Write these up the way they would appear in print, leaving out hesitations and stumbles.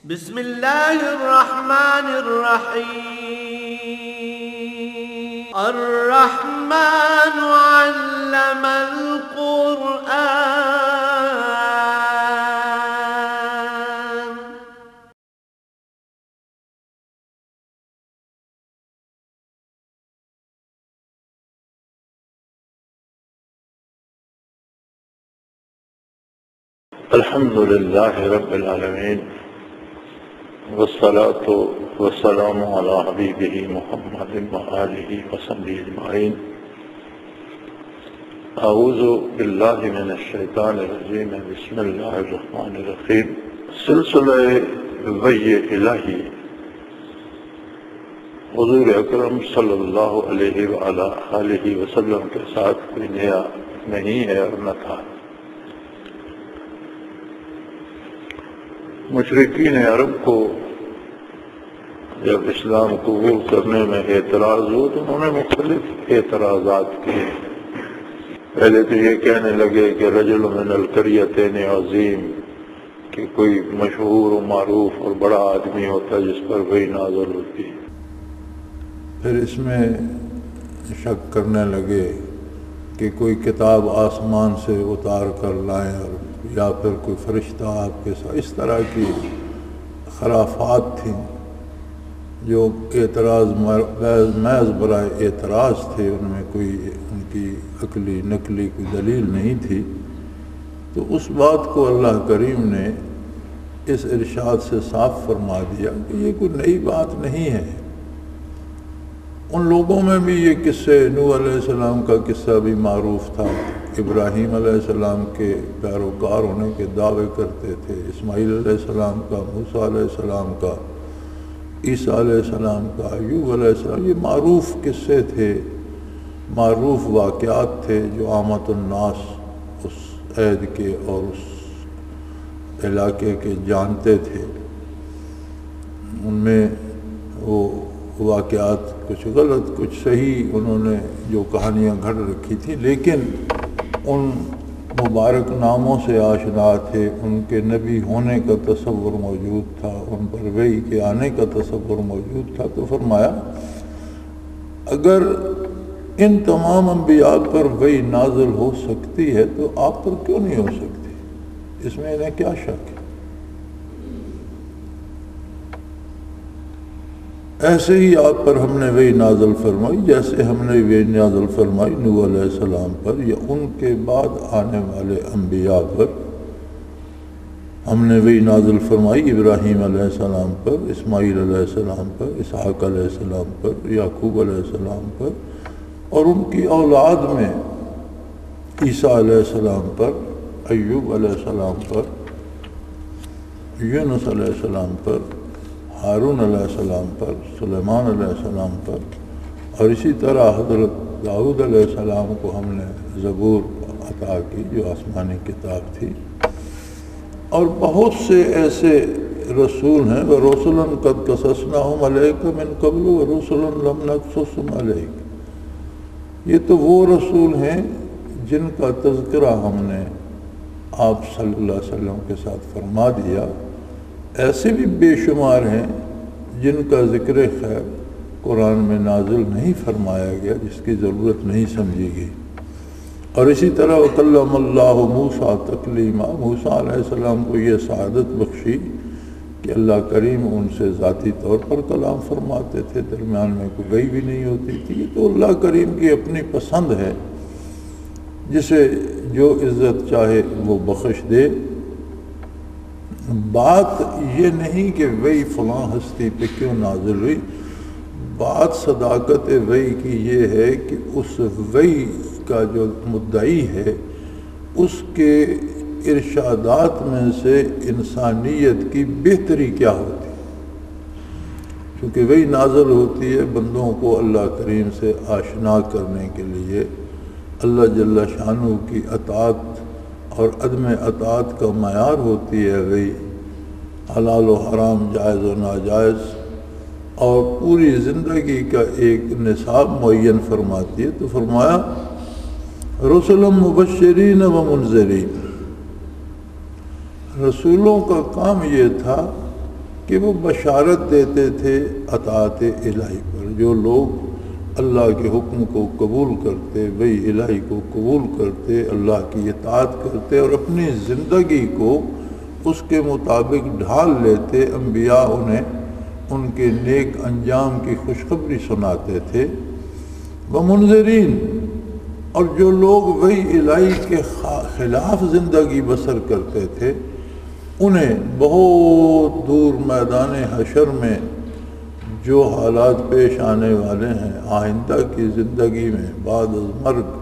بسم اللہ الرحمن الرحیم الرحمن علم القرآن الحمد للہ رب العالمین والصلاة والسلام علی حبیبہ محمد وآلہ وصحبہ اجمعین۔ اعوذ باللہ من الشیطان الرجیم، بسم اللہ الرحمن الرحیم۔ سلسلہ وحی الہی حضور اکرم صلی اللہ علیہ وآلہ آلہ وسلم کے ساتھ کوئی نیا نہیں ہے اور نہ تھا۔ مشرکین عرب کو جب اسلام قبول کرنے میں اعتراض ہو تو انہوں نے مختلف اعتراضات کیے۔ پہلے تو یہ کہنے لگے کہ رجل من القریتین عظیم، کہ کوئی مشہور و معروف اور بڑا آدمی ہوتا ہے جس پر وحی نازل ہوتی۔ پھر اس میں شک کرنے لگے کہ کوئی کتاب آسمان سے اتار کر لائیں اور یا پھر کوئی فرشتہ آپ کے ساتھ، اس طرح کی خرافات تھیں جو اعتراض محض برائے اعتراض تھے، ان میں کوئی ان کی عقلی نقلی کوئی دلیل نہیں تھی۔ تو اس بات کو اللہ کریم نے اس ارشاد سے صاف فرما دیا کہ یہ کوئی نئی بات نہیں ہے۔ ان لوگوں میں بھی یہ قصے، نوح علیہ السلام کا قصہ بھی معروف تھا، ابراہیم علیہ السلام کے پیروکار ہونے کے دعوے کرتے تھے، اسماعیل علیہ السلام کا، موسیٰ علیہ السلام کا، عیسیٰ علیہ السلام کا، ایوب علیہ السلام۔ یہ معروف قصے تھے، معروف واقعات تھے جو عامت الناس اس عہد کے اور اس علاقے کے جانتے تھے۔ ان میں وہ واقعات کچھ غلط کچھ صحیح انہوں نے جو کہانیاں گھڑ رکھی تھی، لیکن ان مبارک ناموں سے آشنا تھے، ان کے نبی ہونے کا تصور موجود تھا، ان پر وحی کے آنے کا تصور موجود تھا۔ تو فرمایا اگر ان تمام انبیاء پر وحی نازل ہو سکتی ہے تو آپ پر کیوں نہیں ہو سکتی؟ اس میں انہیں کیا شک ہے؟ ایسے ہی آپ پر ہم نے وحی نازل فرمائی جیسے ہم نے وحی نازل فرمائی نوح علیہ السلام پر یا ان کے بعد آنے والے انبیاء پر۔ ہم نے وحی نازل فرمائی ابراہیم علیہ السلام پر، اسماعیل علیہ السلام پر، اسحاق علیہ السلام پر، یعقوب علیہ السلام پر، اور ان کی اولاد میں عیسیٰ علیہ السلام پر، ایوب علیہ السلام پر، یونس علیہ السلام پر، ہارون علیہ السلام پر، سلیمان علیہ السلام پر، اور اسی طرح حضرت داؤد علیہ السلام کو ہم نے زبور عطا کی جو آسمانی کتاب تھی۔ اور بہت سے ایسے رسول ہیں، وَرُسُلًا قَدْ قَصَصْنَاهُمْ عَلَيْكَ مِنْ قَبْلُ وَرُسُلًا لَمْ نَقْصُصْهُمْ عَلَيْكَ۔ یہ تو وہ رسول ہیں جن کا تذکرہ ہم نے آپ صلی اللہ علیہ وسلم کے ساتھ فرما دیا۔ ایسے بھی بے شمار ہیں جن کا ذکر خیر قرآن میں نازل نہیں فرمایا گیا، جس کی ضرورت نہیں سمجھی گئی۔ اور اسی طرح وَكَلَّمَ اللَّهُ مُوسَىٰ تَكْلِيمًا، موسیٰ علیہ السلام کو یہ سعادت بخشی کہ اللہ کریم ان سے ذاتی طور پر کلام فرماتے تھے، درمیان میں کوئی وحی بھی نہیں ہوتی تھی۔ تو اللہ کریم کی اپنی پسند ہے، جسے جو عزت چاہے وہ بخش دے۔ بات یہ نہیں کہ وحی فلاں ہستی پہ کیوں نازل ہوئی، بات صداقت وحی کی یہ ہے کہ اس وحی کا جو مدعی ہے اس کے ارشادات میں سے انسانیت کی بہتری کیا ہوتی ہے۔ چونکہ وحی نازل ہوتی ہے بندوں کو اللہ کریم سے آشنا کرنے کے لیے، اللہ جل شانہ کی اطاعت اور عدم اطاعت کا معیار ہوتی ہے وحی، حلال و حرام، جائز و ناجائز، اور پوری زندگی کا ایک نصاب معین فرماتی ہے۔ تو فرمایا رسلا مبشرین و منذرین، رسولوں کا کام یہ تھا کہ وہ بشارت دیتے تھے اطاعت الہی پر. جو لوگ اللہ کے حکم کو قبول کرتے، وہی الہی کو قبول کرتے، اللہ کی اطاعت کرتے اور اپنی زندگی کو اس کے مطابق ڈھال لیتے، انبیاء انہیں ان کے نیک انجام کی خوشخبری سناتے تھے. ومنذرین، اور جو لوگ وہی الہی کے خلاف زندگی بسر کرتے تھے انہیں بہت دور میدان حشر میں جو حالات پیش آنے والے ہیں آئندہ کی زندگی میں، بعد از مرگ،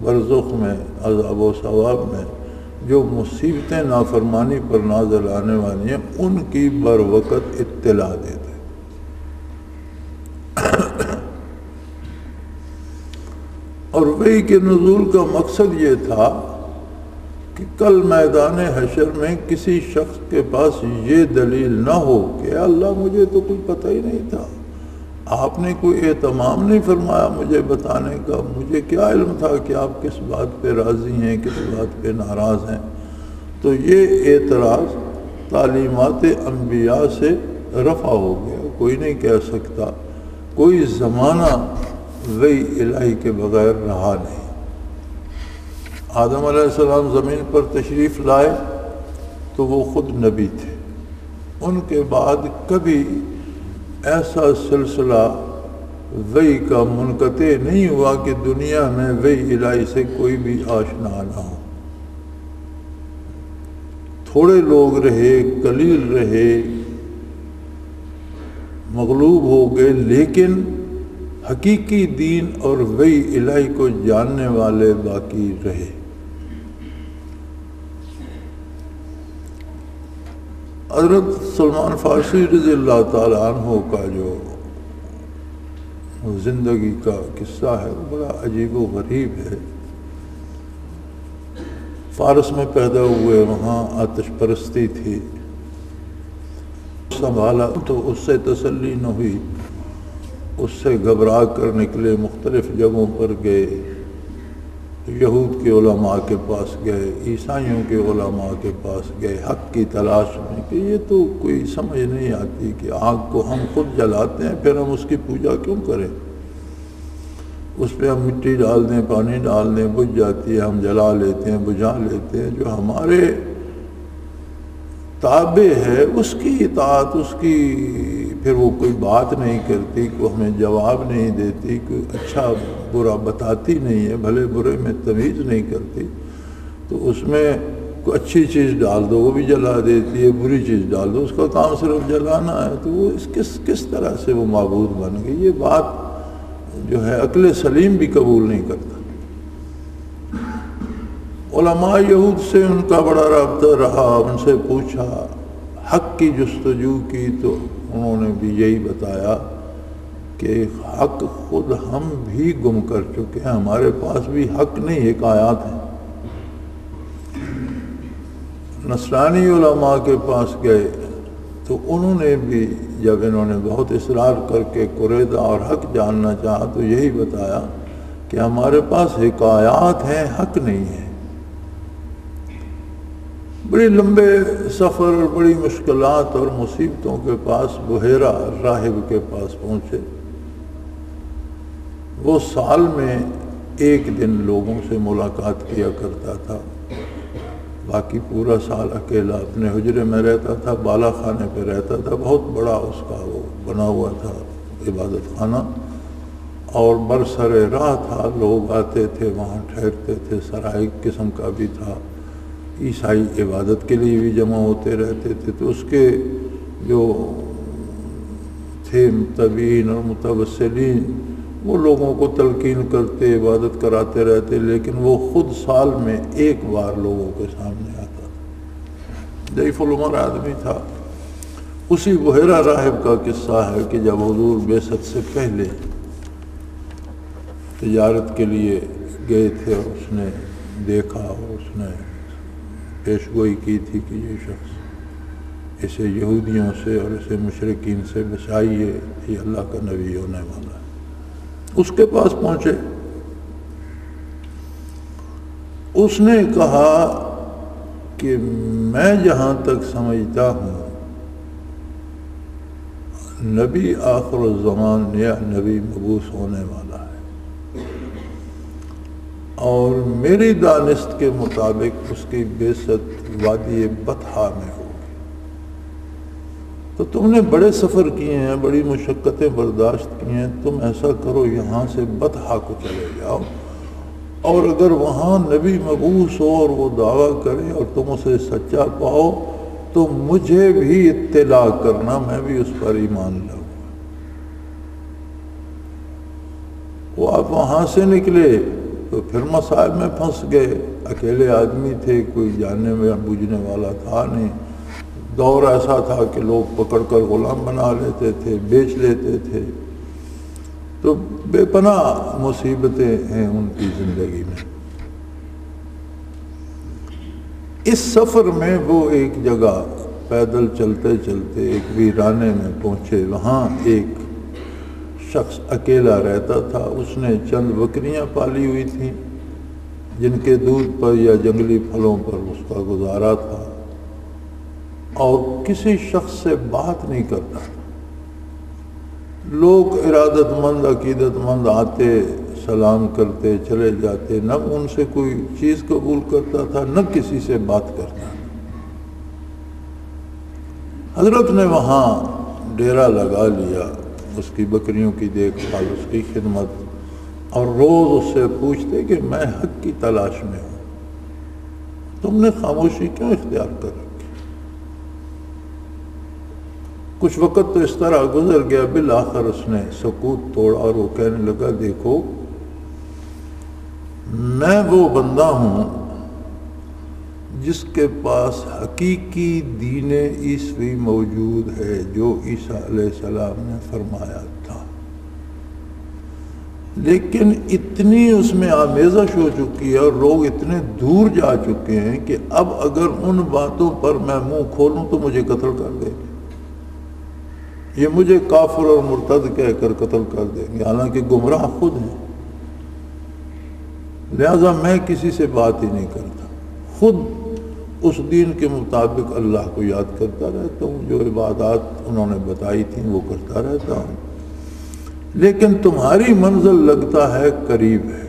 برزخ میں، عذاب و ثواب میں جو مصیبتیں نافرمانی پر نازل آنے والی ہیں ان کی بروقت اطلاع دیتے. اور وحی کے نزول کا مقصد یہ تھا کہ کل میدان حشر میں کسی شخص کے پاس یہ دلیل نہ ہو کہ اللہ مجھے تو کوئی پتہ ہی نہیں تھا، آپ نے کوئی اہتمام نہیں فرمایا مجھے بتانے کا، مجھے کیا علم تھا کہ آپ کس بات پہ راضی ہیں، کس بات پہ ناراض ہیں. تو یہ اعتراض تعلیمات انبیاء سے رفع ہو گیا. کوئی نہیں کہہ سکتا، کوئی زمانہ وحی الہی کے بغیر رہا نہیں. آدم علیہ السلام زمین پر تشریف لائے تو وہ خود نبی تھے. ان کے بعد کبھی ایسا سلسلہ وحی کا منقطع نہیں ہوا کہ دنیا میں وحی الہی سے کوئی بھی آشنا نہ ہو. تھوڑے لوگ رہے، قلیل رہے، مغلوب ہو گئے، لیکن حقیقی دین اور وحی الہی کو جاننے والے باقی رہے. حضرت سلمان فارسی رضی اللہ تعالیٰ عنہ کا جو زندگی کا قصہ ہے وہ بڑا عجیب و غریب ہے. فارس میں پیدا ہوئے، وہاں آتش پرستی تھی، سنبھالا تو اس سے تسلی نہ ہوئی، اس سے گھبرا کر نکلے، مختلف جگہوں پر گئے، یہود کے علماء کے پاس گئے، عیسائیوں کے علماء کے پاس گئے، حق کی تلاش میں کہ یہ تو کوئی سمجھ نہیں آتی کہ آگ کو ہم خود جلاتے ہیں پھر ہم اس کی پوجا کیوں کریں، اس پہ ہم مٹی ڈال دیں، پانی ڈال دیں، بجھ جاتی ہے، ہم جلا لیتے ہیں، بجھا لیتے ہیں. جو ہمارے تابع ہے اس کی اطاعت، اس کی پھر وہ کوئی بات نہیں کرتی، کوئی ہمیں جواب نہیں دیتی، کوئی اچھا برا بتاتی نہیں ہے، بھلے برے میں تمیز نہیں کرتی، تو اس میں کوئی اچھی چیز ڈال دو وہ بھی جلا دیتی ہے، بری چیز ڈال دو اس کا کام صرف جلانا ہے، تو وہ کس طرح سے وہ معبود بن گئی. یہ بات جو ہے عقل سلیم بھی قبول نہیں کرتا. علماء یہود سے ان کا بڑا رابطہ رہا، ان سے پوچھا، حق کی جستجو کی تو انہوں نے بھی یہی بتایا کہ حق خود ہم بھی گم کر چکے ہیں، ہمارے پاس بھی حق نہیں، حکایات ہیں. نصرانی علماء کے پاس گئے تو انہوں نے بھی جب انہوں نے بہت اصرار کر کے قریدہ اور حق جاننا چاہا تو یہی بتایا کہ ہمارے پاس حکایات ہیں، حق نہیں ہے. بڑی لمبے سفر، بڑی مشکلات اور مصیبتوں کے پاس بحیرہ راہب کے پاس پہنچے. وہ سال میں ایک دن لوگوں سے ملاقات کیا کرتا تھا، باقی پورا سال اکیلا اپنے حجرے میں رہتا تھا، بالا خانے پہ رہتا تھا. بہت بڑا اس کا وہ بنا ہوا تھا عبادت خانہ، اور برسر راہ تھا، لوگ آتے تھے وہاں ٹھہرتے تھے، سرائے قسم کا بھی تھا. عیسائی عبادت کے لیے بھی جمع ہوتے رہتے تھے. تو اس کے جو تھے متبعین اور متوسلین وہ لوگوں کو تلقین کرتے، عبادت کراتے رہتے، لیکن وہ خود سال میں ایک بار لوگوں کے سامنے آتا تھا. ضعیف العمر آدمی تھا. اسی بحیرہ راہب کا قصہ ہے کہ جب حضور بعثت سے پہلے تجارت کے لیے گئے تھے اور اس نے دیکھا اور اس نے پیشگوئی کی تھی کہ یہ شخص اسے یہودیوں سے اور اسے مشرکین سے بچائیے، یہ اللہ کا نبی ہونے والا ہے. اس کے پاس پہنچے، اس نے کہا کہ میں جہاں تک سمجھتا ہوں نبی آخر الزمان یا نبی مبعوث ہونے والا ہے، اور میری دانست کے مطابق اس کی بعثت وادی بطحا میں ہوگی۔ تو تم نے بڑے سفر کیے ہیں، بڑی مشقتیں برداشت کی ہیں، تم ایسا کرو یہاں سے بطحا کو چلے جاؤ، اور اگر وہاں نبی مبعوث ہو اور وہ دعویٰ کرے اور تم اسے سچا پاؤ تو مجھے بھی اطلاع کرنا، میں بھی اس پر ایمان لاؤں۔ وہ آپ وہاں سے نکلے تو پھر مصائب میں پھنس گئے، اکیلے آدمی تھے، کوئی جاننے میں بوجھنے والا تھا نہیں، دور ایسا تھا کہ لوگ پکڑ کر غلام بنا لیتے تھے، بیچ لیتے تھے، تو بے پناہ مصیبتیں ہیں ان کی زندگی میں۔ اس سفر میں وہ ایک جگہ پیدل چلتے چلتے ایک ویرانے میں پہنچے، وہاں ایک شخص اکیلا رہتا تھا، اس نے چند بکریاں پالی ہوئی تھیں جن کے دودھ پر یا جنگلی پھلوں پر اس کا گزارا تھا، اور کسی شخص سے بات نہیں کرتا تھا۔ لوگ ارادت مند عقیدت مند آتے، سلام کرتے چلے جاتے، نہ ان سے کوئی چیز قبول کرتا تھا نہ کسی سے بات کرتا تھا۔ حضرت نے وہاں ڈیرا لگا لیا، اس کی بکریوں کی دیکھ بھال، اس کی خدمت، اور روز اس سے پوچھتے کہ میں حق کی تلاش میں ہوں، تم نے خاموشی کیوں اختیار کر رکھی؟ کچھ وقت تو اس طرح گزر گیا، بالآخر اس نے سکوت توڑا اور وہ کہنے لگا، دیکھو میں وہ بندہ ہوں جس کے پاس حقیقی دین عیسوی موجود ہے جو عیسیٰ علیہ السلام نے فرمایا تھا، لیکن اتنی اس میں آمیزش ہو چکی ہے اور لوگ اتنے دور جا چکے ہیں کہ اب اگر ان باتوں پر میں منہ کھولوں تو مجھے قتل کر دیں گے، یہ مجھے کافر اور مرتد کہہ کر قتل کر دیں گے، حالانکہ گمراہ خود ہیں، لہذا میں کسی سے بات ہی نہیں کرتا، خود اس دین کے مطابق اللہ کو یاد کرتا رہتا ہوں، جو عبادات انہوں نے بتائی تھیں وہ کرتا رہتا ہوں، لیکن تمہاری منزل لگتا ہے قریب ہے،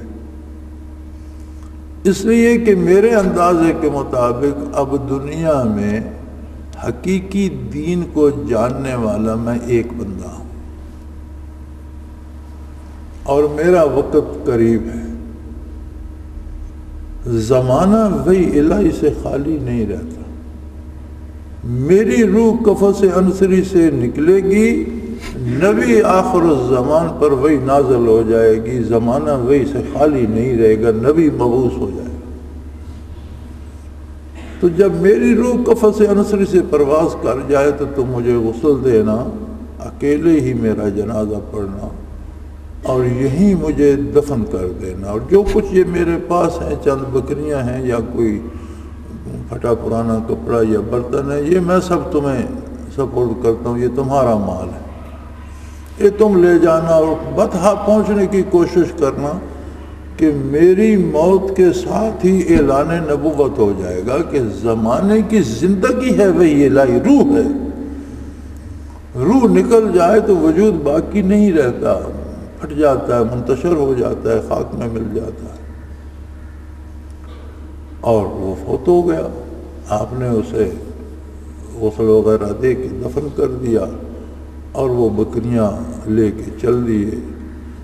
اس لیے کہ میرے اندازے کے مطابق اب دنیا میں حقیقی دین کو جاننے والا میں ایک بندہ ہوں، اور میرا وقت قریب ہے، زمانہ وہی الہی سے خالی نہیں رہتا، میری روح قفس عنصری سے نکلے گی، نبی آخر الزمان پر وہی نازل ہو جائے گی، زمانہ وہی سے خالی نہیں رہے گا، نبی مبعوث ہو جائے گا۔ تو جب میری روح قفس عنصری سے پرواز کر جائے تو تم مجھے غسل دینا، اکیلے ہی میرا جنازہ پڑھنا، اور یہیں مجھے دفن کر دینا، اور جو کچھ یہ میرے پاس ہیں، چند بکریاں ہیں یا کوئی پھٹا پرانا کپڑا یا برتن ہے، یہ میں سب تمہیں سپورٹ کرتا ہوں، یہ تمہارا مال ہے، یہ تم لے جانا، اور بطحا پہنچنے کی کوشش کرنا کہ میری موت کے ساتھ ہی اعلان نبوت ہو جائے گا کہ زمانے کی زندگی ہے وہی الہی روح ہے، روح نکل جائے تو وجود باقی نہیں رہتا، پھٹ جاتا ہے، منتشر ہو جاتا ہے، خاک میں مل جاتا ہے، اور وہ فوت ہو گیا، آپ نے اسے غسل وغیرہ دے کے دفن کر دیا، اور وہ بکریاں لے کے چل دیے۔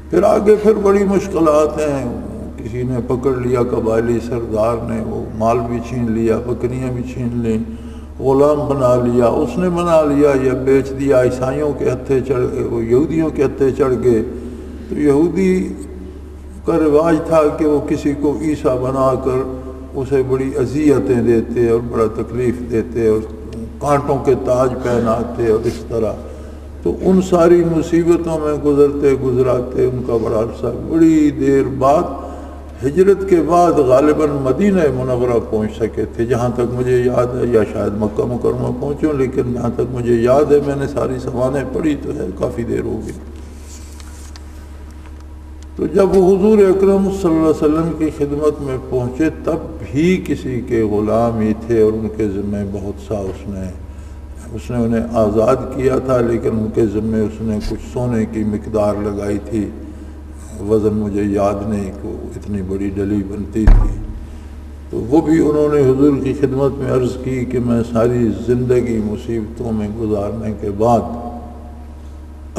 پھر آگے پھر بڑی مشکلات ہیں، کسی نے پکڑ لیا، قبائلی سردار نے، وہ مال بھی چھین لیا، بکریاں بھی چھین لیں، غلام بنا لیا، اس نے بنا لیا یا بیچ دیا، عیسائیوں کے ہتھے چڑھ گئے، وہ یہودیوں کے ہتھے چڑھ گئے۔ تو یہودی کا رواج تھا کہ وہ کسی کو عیسیٰ بنا کر اسے بڑی اذیتیں دیتے اور بڑا تکلیف دیتے اور کانٹوں کے تاج پہناتے، اور اس طرح تو ان ساری مصیبتوں میں گزراتے ان کا بڑا عرصہ، بڑی دیر بعد ہجرت کے بعد غالباً مدینہ منورہ پہنچ سکے تھے، جہاں تک مجھے یاد ہے، یا شاید مکہ مکرمہ پہنچوں، لیکن جہاں تک مجھے یاد ہے، میں نے ساری سوانح پڑھی تو ہے، کافی دیر ہو گئی۔ تو جب وہ حضور اکرم صلی اللہ علیہ وسلم کی خدمت میں پہنچے تب بھی کسی کے غلام ہی تھے، اور ان کے ذمہ بہت سا اس نے اس نے انہیں آزاد کیا تھا، لیکن ان کے ذمے اس نے کچھ سونے کی مقدار لگائی تھی، وزن مجھے یاد نہیں کہ اتنی بڑی ڈلی بنتی تھی۔ تو وہ بھی انہوں نے حضور کی خدمت میں عرض کی کہ میں ساری زندگی مصیبتوں میں گزارنے کے بعد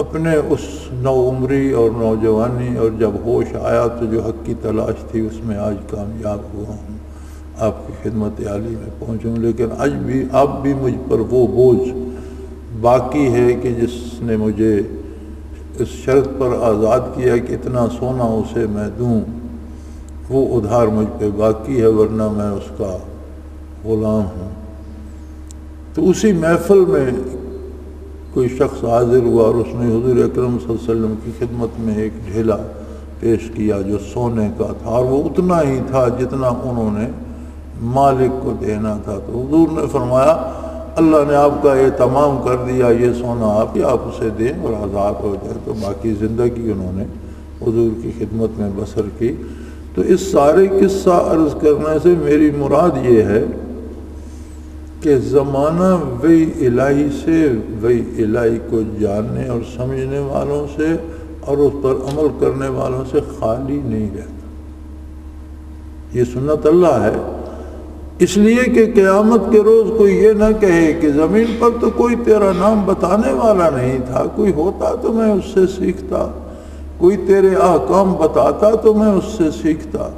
اپنے اس نوعمری اور نوجوانی اور جب ہوش آیا تو جو حق کی تلاش تھی اس میں آج کامیاب ہوا ہوں، آپ کی خدمت عالی میں پہنچوں، لیکن اب بھی مجھ پر وہ بوجھ باقی ہے کہ جس نے مجھے اس شرط پر آزاد کیا کہ اتنا سونا اسے میں دوں، وہ ادھار مجھ پہ باقی ہے، ورنہ میں اس کا غلام ہوں۔ تو اسی محفل میں کوئی شخص حاضر ہوا اور اس نے حضور اکرم صلی اللہ علیہ وسلم کی خدمت میں ایک ڈھیلا پیش کیا جو سونے کا تھا، اور وہ اتنا ہی تھا جتنا انہوں نے مالک کو دینا تھا۔ تو حضور نے فرمایا اللہ نے آپ کا یہ تمام کر دیا، یہ سونا آپ اسے دیں اور آزاد ہو جائے۔ تو باقی زندگی انہوں نے حضور کی خدمت میں بسر کی۔ تو اس سارے قصہ عرض کرنے سے میری مراد یہ ہے کہ زمانہ وحی الہی سے، وحی الہی کو جاننے اور سمجھنے والوں سے اور اس پر عمل کرنے والوں سے خالی نہیں رہتا۔ یہ سنت اللہ ہے، اس لیے کہ قیامت کے روز کوئی یہ نہ کہے کہ زمین پر تو کوئی تیرا نام بتانے والا نہیں تھا، کوئی ہوتا تو میں اس سے سیکھتا، کوئی تیرے احکام بتاتا تو میں اس سے سیکھتا۔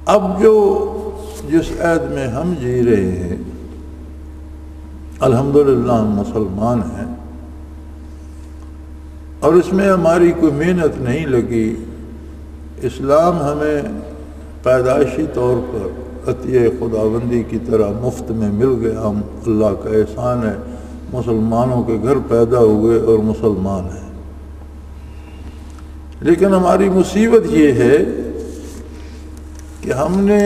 اب جس عہد میں ہم جی رہے ہیں، الحمدللہ ہم مسلمان ہیں، اور اس میں ہماری کوئی محنت نہیں لگی۔ اسلام ہمیں پیدائشی طور پر عطیہ خداوندی کی طرح مفت میں مل گیا، ہم اللہ کا احسان ہے، مسلمانوں کے گھر پیدا ہوئے اور مسلمان ہیں۔ لیکن ہماری مصیبت یہ ہے کہ ہم نے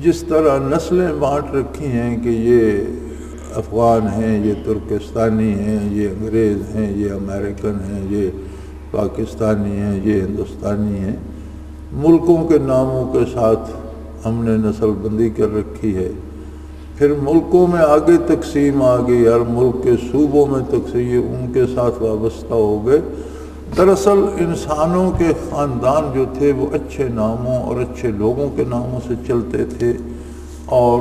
جس طرح نسلیں بانٹ رکھی ہیں کہ یہ افغان ہیں، یہ ترکستانی ہیں، یہ انگریز ہیں، یہ امریکن ہیں، یہ پاکستانی ہیں، یہ ہندوستانی ہیں، ملکوں کے ناموں کے ساتھ ہم نے نسل بندی کر رکھی ہے۔ پھر ملکوں میں آگے تقسیم آ گئی، ہر ملک کے صوبوں میں تقسیم ان کے ساتھ وابستہ ہو گئے۔ دراصل انسانوں کے خاندان جو تھے وہ اچھے ناموں اور اچھے لوگوں کے ناموں سے چلتے تھے، اور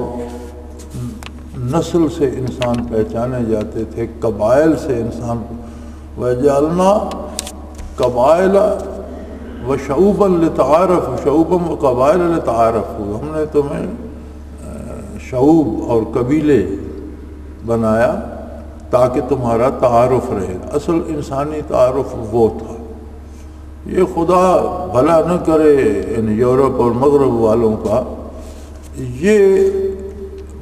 نسل سے انسان پہچانے جاتے تھے، قبائل سے انسان وَجَعَلْنَا قَبَائِلَ وَشَعُوبًا لِتَعَارَفُوا شَعُوبًا وَقَبَائِلَ لِتَعَارَفُوا، ہم نے تمہیں شعوب اور قبیلے بنایا تاکہ تمہارا تعارف رہے۔ اصل انسانی تعارف وہ تھا۔ یہ خدا بھلا نہ کرے ان یورپ اور مغرب والوں کا، یہ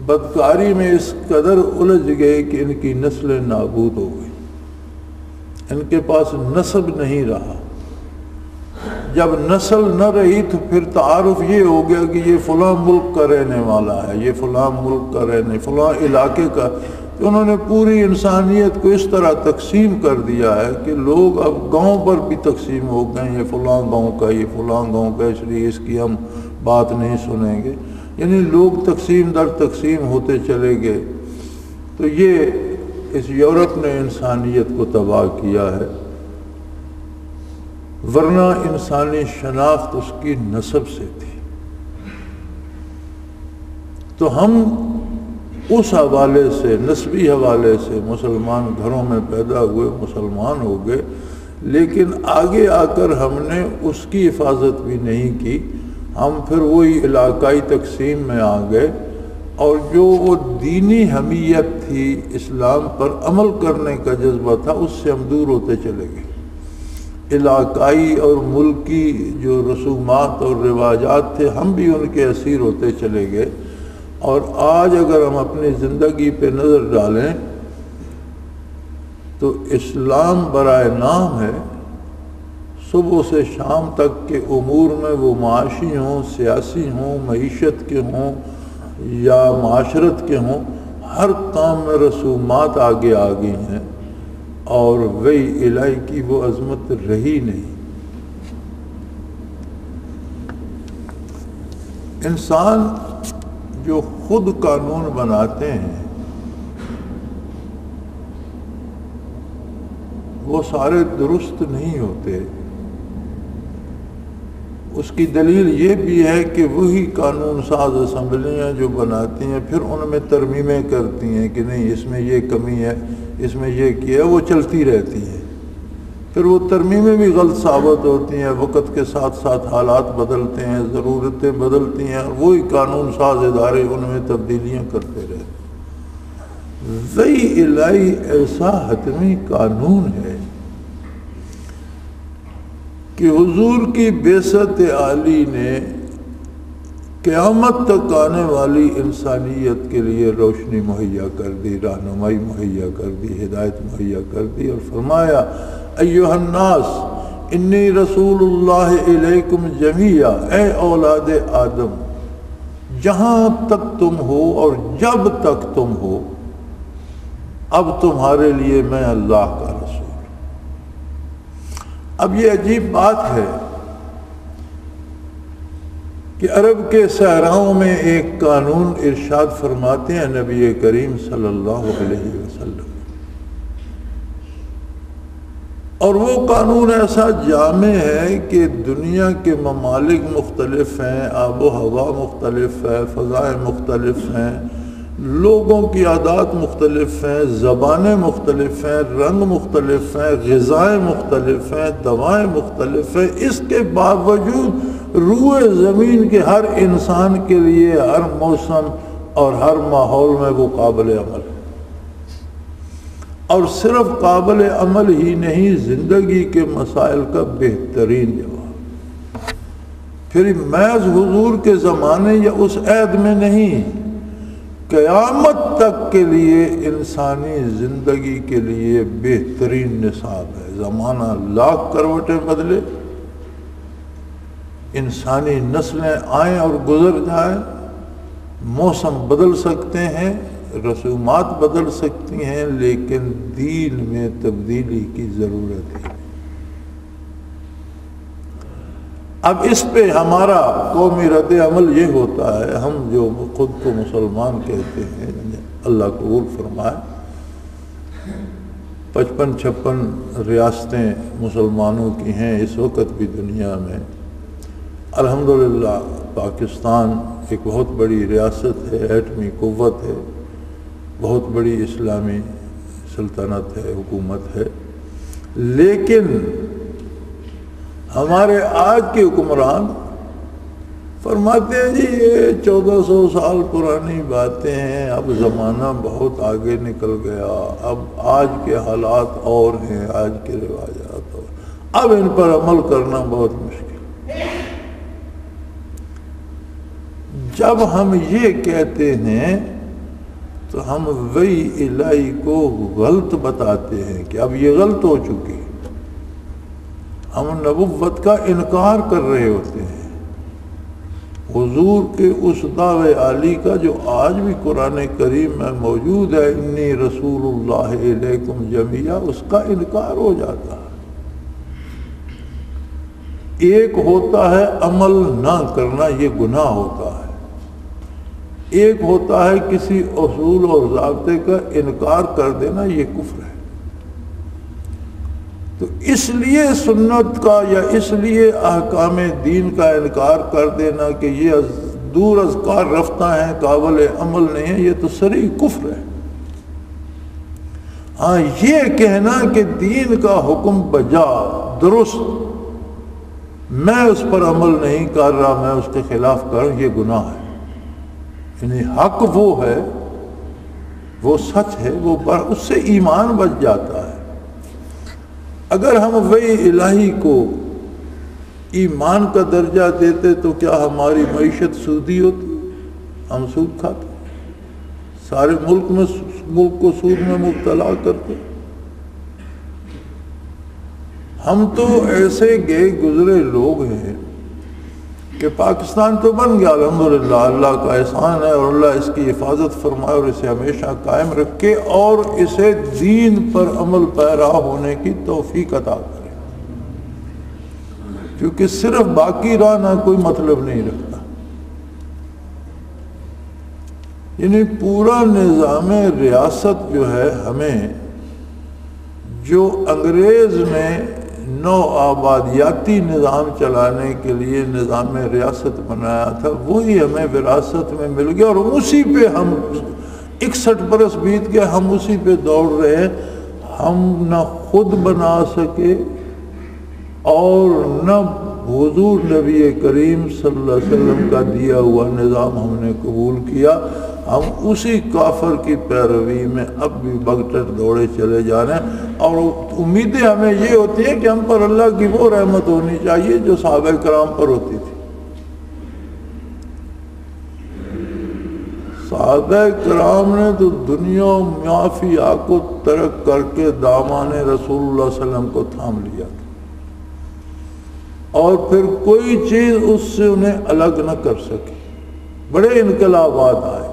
بدکاری میں اس قدر الجھ گئے کہ ان کی نسلیں نابود ہو گئی، ان کے پاس نسب نہیں رہا۔ جب نسل نہ رہی تو پھر تعارف یہ ہو گیا کہ یہ فلاں ملک کا رہنے والا ہے، یہ فلاں ملک کا رہنے، فلاں علاقے کا۔ تو انہوں نے پوری انسانیت کو اس طرح تقسیم کر دیا ہے کہ لوگ اب گاؤں پر بھی تقسیم ہو گئے، یہ فلاں گاؤں کا، یہ فلاں گاؤں کا، اس لیے اس کی ہم بات نہیں سنیں گے۔ یعنی لوگ تقسیم در تقسیم ہوتے چلے گئے۔ تو یہ اس یورپ نے انسانیت کو تباہ کیا ہے، ورنہ انسانی شناخت اس کی نسب سے تھی۔ تو ہم اس حوالے سے، نسبی حوالے سے مسلمان گھروں میں پیدا ہوئے، مسلمان ہو گئے، لیکن آگے آ کر ہم نے اس کی حفاظت بھی نہیں کی۔ ہم پھر وہی علاقائی تقسیم میں آ گئے، اور جو وہ دینی حمیت تھی، اسلام پر عمل کرنے کا جذبہ تھا، اس سے ہم دور ہوتے چلے گئے۔ علاقائی اور ملکی جو رسومات اور رواجات تھے، ہم بھی ان کے اسیر ہوتے چلے گئے۔ اور آج اگر ہم اپنی زندگی پہ نظر ڈالیں تو اسلام برائے نام ہے، صبح سے شام تک کے امور میں، وہ معاشی ہوں، سیاسی ہوں، معیشت کے ہوں یا معاشرت کے ہوں، ہر کام میں رسومات آگے آ گئی ہیں، اور وحی الہی کی وہ عظمت رہی نہیں۔ انسان جو خود قانون بناتے ہیں وہ سارے درست نہیں ہوتے. اس کی دلیل یہ بھی ہے کہ وہی قانون ساز اسمبلیاں جو بناتی ہیں پھر ان میں ترمیمیں کرتی ہیں کہ نہیں اس میں یہ کمی ہے، اس میں یہ کیا ہے، وہ چلتی رہتی ہیں. پھر وہ ترمیمیں بھی غلط ثابت ہوتی ہیں، وقت کے ساتھ ساتھ حالات بدلتے ہیں، ضرورتیں بدلتی ہیں، اور وہی قانون ساز ادارے ان میں تبدیلیاں کرتے رہتے ہیں. وہی الہی ایسا حتمی قانون ہے کہ حضور کی بعثت عالی نے قیامت تک آنے والی انسانیت کے لیے روشنی مہیا کر دی، رہنمائی مہیا کر دی، ہدایت مہیا کر دی، اور فرمایا ایھا الناس انی رسول اللہ الیکم جمیعا، اے اولاد آدم جہاں تک تم ہو اور جب تک تم ہو اب تمہارے لیے میں اللہ کا رسول. اب یہ عجیب بات ہے کہ عرب کے صحراؤں میں ایک قانون ارشاد فرماتے ہیں نبی کریم صلی اللہ علیہ وسلم، اور وہ قانون ایسا جامع ہے کہ دنیا کے ممالک مختلف ہیں، آب و ہوا مختلف ہے، فضائیں مختلف ہیں، لوگوں کی عادات مختلف ہیں، زبانیں مختلف ہیں، رنگ مختلف ہیں، غذائیں مختلف ہیں، دوائیں مختلف ہیں. اس کے باوجود روح زمین کے ہر انسان کے لیے ہر موسم اور ہر ماحول میں وہ قابل عمل ہے. اور صرف قابل عمل ہی نہیں، زندگی کے مسائل کا بہترین جواب. پھر محض حضور کے زمانے یا اس عہد میں نہیں، قیامت تک کے لیے انسانی زندگی کے لیے بہترین نصاب ہے. زمانہ لاکھ کروٹیں بدلے، انسانی نسلیں آئیں اور گزر جائیں، موسم بدل سکتے ہیں، رسومات بدل سکتی ہیں، لیکن دین میں تبدیلی کی ضرورت ہے. اب اس پہ ہمارا قومی رد عمل یہ ہوتا ہے، ہم جو خود کو مسلمان کہتے ہیں، اللہ قبول فرمائے، 55-56 ریاستیں مسلمانوں کی ہیں اس وقت بھی دنیا میں. الحمدللہ پاکستان ایک بہت بڑی ریاست ہے، ایٹمی قوت ہے، بہت بڑی اسلامی سلطنت ہے، حکومت ہے. لیکن ہمارے آج کے حکمران فرماتے ہیں جی یہ 1400 سال پرانی باتیں ہیں، اب زمانہ بہت آگے نکل گیا، اب آج کے حالات اور ہیں، آج کے رواجات اور، اب ان پر عمل کرنا بہت مشکل. جب ہم یہ کہتے ہیں تو ہم وہی الہی کو غلط بتاتے ہیں کہ اب یہ غلط ہو چکی. ہم نبوت کا انکار کر رہے ہوتے ہیں، حضور کے اس دعوے عالی کا جو آج بھی قرآن کریم میں موجود ہے، انی رسول اللہ الیکم جمیعا، اس کا انکار ہو جاتا ہے. ایک ہوتا ہے عمل نہ کرنا، یہ گناہ ہوتا ہے. ایک ہوتا ہے کسی اصول اور ضابطے کا انکار کر دینا، یہ کفر ہے. تو اس لیے سنت کا یا اس لیے احکام دین کا انکار کر دینا کہ یہ دور از کار رفتہ ہیں، قابل عمل نہیں ہے، یہ تو صریح کفر ہے. ہاں یہ کہنا کہ دین کا حکم بجا درست، میں اس پر عمل نہیں کر رہا، میں اس کے خلاف کر رہا ہوں، یہ گناہ ہے. یعنی حق وہ ہے، وہ سچ ہے، وہ اس سے ایمان بچ جاتا ہے. اگر ہم وہی الہی کو ایمان کا درجہ دیتے تو کیا ہماری معیشت سودی ہوتی؟ ہم سود کھاتے، سارے ملک کو سود میں مبتلا کرتے. ہم تو ایسے گئے گزرے لوگ ہیں کہ پاکستان تو بن گیا الحمدللہ، اللہ کا احسان ہے، اور اللہ اس کی حفاظت فرمائے اور اسے ہمیشہ قائم رکھے اور اسے دین پر عمل پیرا ہونے کی توفیق عطا کرے، کیونکہ صرف باقی رہنا کوئی مطلب نہیں رکھتا. یعنی پورا نظام ریاست جو ہے ہمیں جو انگریز نے نو آبادیاتی نظام چلانے کے لیے نظام ریاست بنایا تھا وہی ہمیں وراثت میں مل گیا، اور اسی پہ ہم 61 برس بیت گئے، ہم اسی پہ دوڑ رہے ہیں۔ ہم نہ خود بنا سکے اور نہ حضور نبی کریم صلی اللہ علیہ وسلم کا دیا ہوا نظام ہم نے قبول کیا، ہم اسی کافر کی پیروی میں اب بھی بغٹر دوڑے چلے جا رہے ہیں۔ اور امیدیں ہمیں یہ ہوتی ہیں کہ ہم پر اللہ کی وہ رحمت ہونی چاہیے جو صحابہ کرام پر ہوتی تھی۔ صحابہ کرام نے تو دنیا معافیہ کو ترک کر کے دامان رسول اللہ صلی اللہ علیہ وسلم کو تھام لیا تھا، اور پھر کوئی چیز اس سے انہیں الگ نہ کر سکی۔ بڑے انقلابات آئے،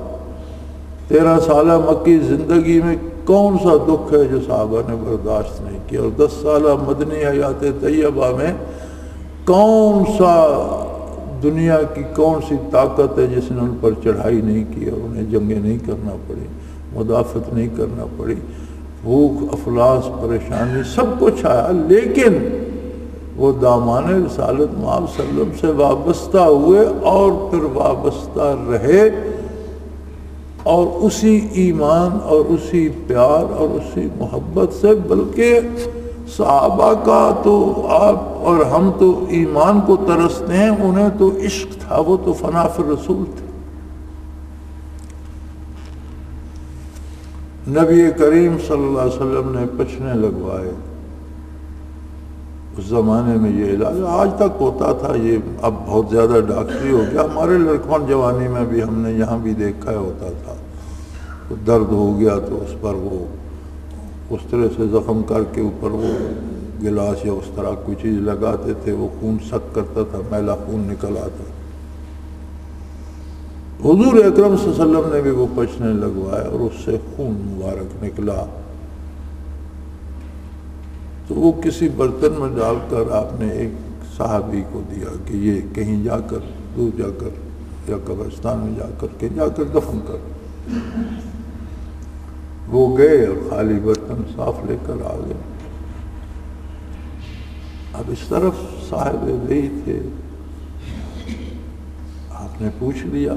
13 سالہ مکی زندگی میں کون سا دکھ ہے جو صحابہ نے برداشت نہیں کیا، اور 10 سالہ مدنی حیات طیبہ میں کون سا دنیا کی کون سی طاقت ہے جس نے ان پر چڑھائی نہیں کی اور انہیں جنگیں نہیں کرنا پڑی، مدافعت نہیں کرنا پڑی، بھوک افلاس پریشانی سب کچھ آیا، لیکن وہ دامان رسالت مآب صلی اللہ علیہ وسلم سے وابستہ ہوئے اور پھر وابستہ رہے، اور اسی ایمان اور اسی پیار اور اسی محبت سے، بلکہ صحابہ کا تو آپ اور ہم تو ایمان کو ترستے ہیں، انہیں تو عشق تھا، وہ تو فنا فی الرسول تھے۔ نبی کریم صلی اللہ علیہ وسلم نے پچھنے لگوائے، اس زمانے میں یہ علاج آج تک ہوتا تھا، یہ اب بہت زیادہ ڈاکٹری ہو گیا، ہمارے لڑکان جوانی میں بھی ہم نے یہاں بھی دیکھا ہے ہوتا تھا، درد ہو گیا تو اس پر وہ اس طرح سے زخم کر کے اوپر وہ گلاس یا اس طرح کوئی چیز لگاتے تھے، وہ خون سک کرتا تھا، میلا خون نکل آتا۔ حضور اکرم صلی اللہ علیہ وسلم نے بھی وہ پچھنے لگوائے اور اس سے خون مبارک نکلا، تو وہ کسی برتن میں ڈال کر آپ نے ایک صحابی کو دیا کہ یہ کہیں جا کر دور جا کر یا قبرستان میں جا کر کہیں جا کر دفن کر۔ وہ گئے اور خالی برتن صاف لے کر آ گئے۔ اب اس طرف صاحب وہی تھے، آپ نے پوچھ لیا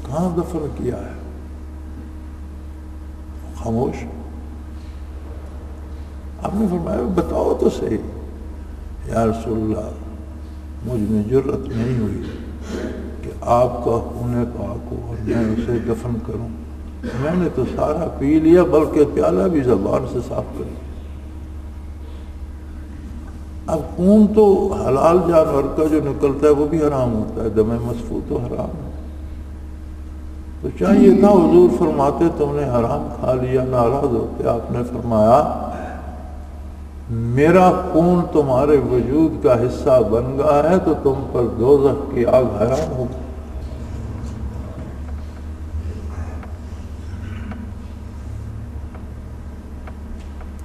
کہاں دفن کیا ہے، خاموش۔ آپ نے فرمایا بتاؤ تو صحیح۔ یا رسول اللہ، مجھ میں جرأت نہیں ہوئی کہ آپ کا خون پاک ہو اور میں اسے دفن کروں، میں نے تو سارا پی لیا، بلکہ پیالہ بھی زبان سے صاف کر لیا۔ اب خون تو حلال جانور کا جو نکلتا ہے وہ بھی حرام ہوتا ہے، دم مسفوح تو حرام ہے، تو چاہیے تھا حضور فرماتے تم نے حرام کھا لیا، ناراض ہوتے۔ آپ نے فرمایا میرا خون تمہارے وجود کا حصہ بن گیا ہے تو تم پر دوزخ کی آگ حرام ہوگی۔